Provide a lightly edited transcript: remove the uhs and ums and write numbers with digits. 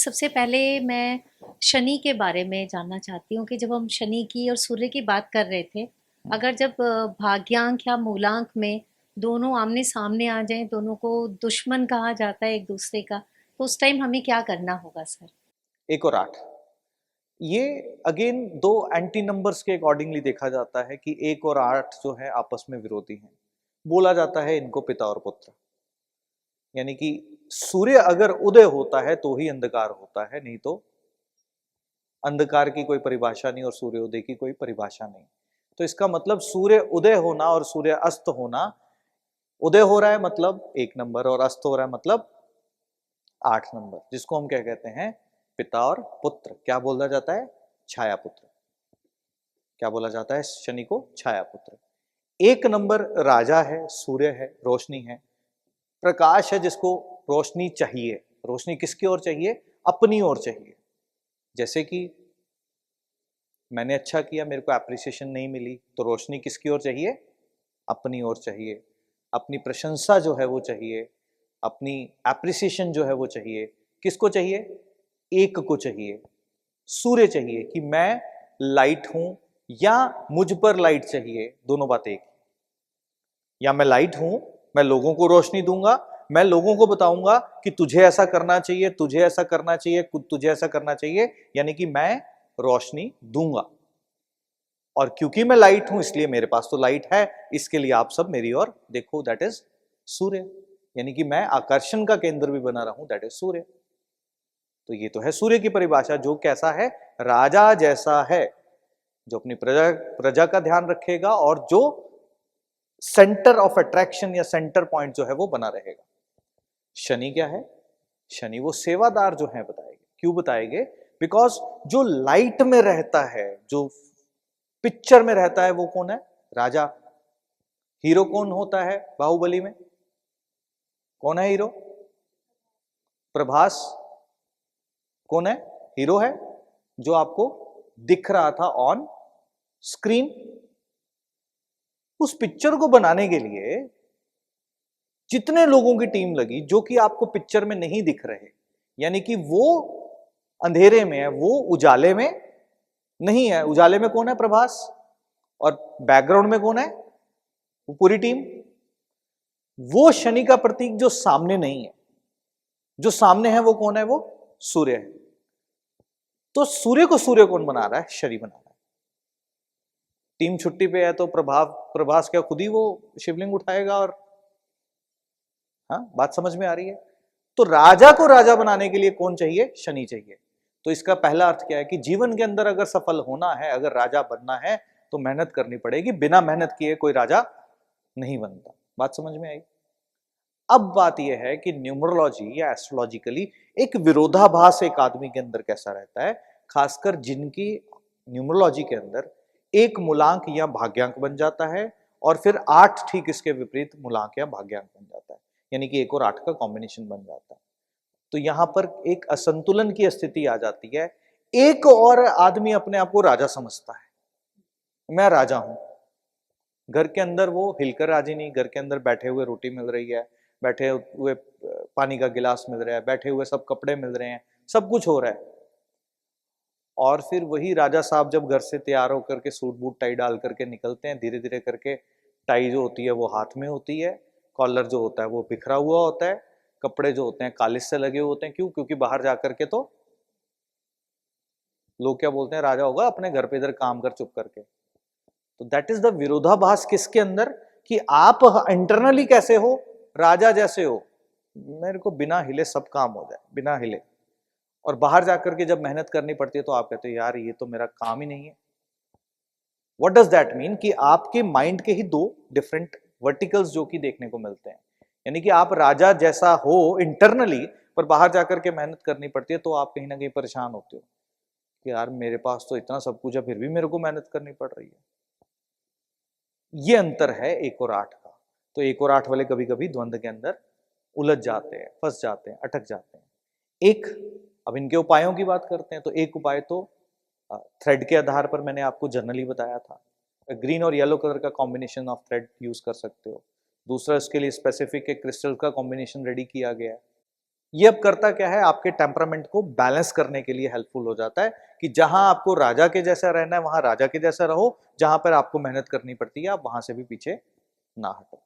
सबसे पहले मैं शनि के बारे में जानना चाहती हूँ कि जब हम शनि की और सूर्य की बात कर रहे थे, अगर जब भाग्यांक या मूलांक में दोनों आमने-सामने आ जाएँ, दोनों को दुश्मन कहा जाता है एक-दूसरे का, तो उस टाइम हमें क्या करना होगा सर? 1 और 8 ये अगेन 2 एंटी नंबर्स के अकॉर्डिंगली देखा जाता है कि 1 और 8 जो है आपस में विरोधी हैं। बोला जाता है इनको पिता और पुत्र। यानी कि सूर्य अगर उदय होता है तो ही अंधकार होता है, नहीं तो अंधकार की कोई परिभाषा नहीं और सूर्योदय की कोई परिभाषा नहीं। तो इसका मतलब सूर्य उदय होना और सूर्य अस्त होना, उदय हो रहा है मतलब 1 नंबर और अस्त हो रहा है मतलब 8 नंबर, जिसको हम क्या कहते हैं, पिता और पुत्र। क्या बोला जाता है? छाया पुत्र। क्या बोला जाता है शनि को? छाया पुत्र। 1 नंबर राजा है, सूर्य है, रोशनी है, प्रकाश है, जिसको रोशनी चाहिए। रोशनी किसकी ओर चाहिए? अपनी ओर चाहिए। जैसे कि मैंने अच्छा किया, मेरे को एप्रिसिएशन नहीं मिली, तो रोशनी किसकी ओर चाहिए? अपनी ओर चाहिए। अपनी प्रशंसा जो है वो चाहिए, अपनी एप्रिसिएशन जो है वो चाहिए। किसको चाहिए? एक को चाहिए, सूर्य चाहिए कि मैं लाइट हूं या मुझ पर लाइट चाहिए, दोनों बात एक। या मैं लाइट हूं, मैं लोगों को रोशनी दूंगा, मैं लोगों को बताऊंगा कि तुझे ऐसा करना चाहिए, तुझे ऐसा करना चाहिए, तुझे ऐसा करना चाहिए, यानी कि मैं रोशनी दूंगा। और क्योंकि मैं लाइट हूं इसलिए मेरे पास तो लाइट है, इसके लिए आप सब मेरी ओर देखो, दैट इज सूर्य। यानी कि मैं आकर्षण का केंद्र भी बना रहा हूं, दैट इज सूर्य। तो ये तो है सूर्य की परिभाषा, जो कैसा है? राजा जैसा है, जो अपनी प्रजा प्रजा का ध्यान रखेगा और जो सेंटर ऑफ अट्रैक्शन या सेंटर पॉइंट जो है वो बना रहेगा। शनि क्या है? शनि वो सेवादार जो है बताएंगे। क्यों बताएंगे? बिकॉज जो लाइट में रहता है, जो पिक्चर में रहता है, वो कौन है? राजा। हीरो कौन होता है बाहुबली में? कौन है हीरो? प्रभास। कौन है? हीरो है जो आपको दिख रहा था ऑन स्क्रीन। उस पिक्चर को बनाने के लिए जितने लोगों की टीम लगी, जो कि आपको पिक्चर में नहीं दिख रहे, यानी कि वो अंधेरे में है, वो उजाले में नहीं है। उजाले में कौन है? प्रभास। और बैकग्राउंड में कौन है? वो पूरी टीम। वो शनि का प्रतीक जो सामने नहीं है, जो सामने है वो कौन है? वो सूर्य है। तो सूर्य को सूर्य कौन बना रहा है? शनि बना रहा है। टीम छुट्टी पे है तो प्रभास क्या खुद ही वो शिवलिंग उठाएगा? और हाँ, बात समझ में आ रही है? तो राजा को राजा बनाने के लिए कौन चाहिए? शनि चाहिए। तो इसका पहला अर्थ क्या है कि जीवन के अंदर अगर सफल होना है, अगर राजा बनना है, तो मेहनत करनी पड़ेगी। बिना मेहनत किए कोई राजा नहीं बनता। बात समझ में आई? अब बात यह है कि न्यूमरोलॉजी या एस्ट्रोलॉजिकली एक विरोधाभास एक आदमी के अंदर कैसा रहता है, खासकर जिनकी न्यूमरोलॉजी के अंदर एक मूलांक या भाग्यांक बन जाता है और फिर 8 ठीक इसके विपरीत मूलांक या भाग्यांक बन जाता है, यानी कि 1 और 8 का कॉम्बिनेशन बन जाता है। तो यहां पर एक असंतुलन की स्थिति आ जाती है। एक और आदमी अपने आप को राजा समझता है, मैं राजा हूं। घर के अंदर वो हिलकर राजी नहीं, घर के अंदर बैठे हुए रोटी मिल रही है, बैठे हुए पानी का गिलास मिल रहा है, बैठे हुए सब कपड़े मिल रहे हैं, सब कुछ हो रहा है। और फिर वही राजा साहब जब घर से तैयार होकर के सूट बूट टाई डाल करके निकलते हैं, धीरे धीरे करके टाई जो होती है वो हाथ में होती है, कॉलर जो होता है वो बिखरा हुआ होता है, कपड़े जो होते हैं कालिज से लगे होते हैं। क्यों? क्योंकि बाहर जाकर के तो लोग क्या बोलते हैं, राजा होगा अपने घर पे इधर काम कर चुप करके। तो दैट इज द विरोधाभास किसके अंदर, कि आप इंटरनली कैसे हो? राजा जैसे हो, मेरे को बिना हिले सब काम हो जाए, बिना हिले। और बाहर जाकर के जब मेहनत करनी पड़ती है तो आप कहते हो यार ये तो मेरा काम ही नहीं है। What does that mean? कि आपके माइंड के ही दो डिफरेंट वर्टिकल्स जो कि देखने को मिलते हैं। यानी कि आप राजा जैसा हो इंटरनली, पर बाहर जाकर के मेहनत करनी पड़ती है तो आप कहीं ना कहीं परेशान होते हो कि यार मेरे पास तो इतना सब कुछ है, फिर भी मेरे को मेहनत करनी पड़ रही है। ये अंतर है 1 और 8 का। तो 1 और 8 वाले कभी कभी द्वंद्व के अंदर उलझ जाते हैं, फंस जाते हैं, अटक जाते हैं। एक, अब इनके उपायों की बात करते हैं। तो एक उपाय तो थ्रेड के आधार पर मैंने आपको जनरली बताया था, ग्रीन और येलो कलर का कॉम्बिनेशन ऑफ थ्रेड यूज कर सकते हो। दूसरा इसके लिए स्पेसिफिक एक क्रिस्टल का कॉम्बिनेशन रेडी किया गया है। ये अब करता क्या है, आपके टेम्परामेंट को बैलेंस करने के लिए हेल्पफुल हो जाता है कि जहां आपको राजा के जैसा रहना है वहां राजा के जैसा रहो, जहां पर आपको मेहनत करनी पड़ती है आप वहां से भी पीछे ना हटो।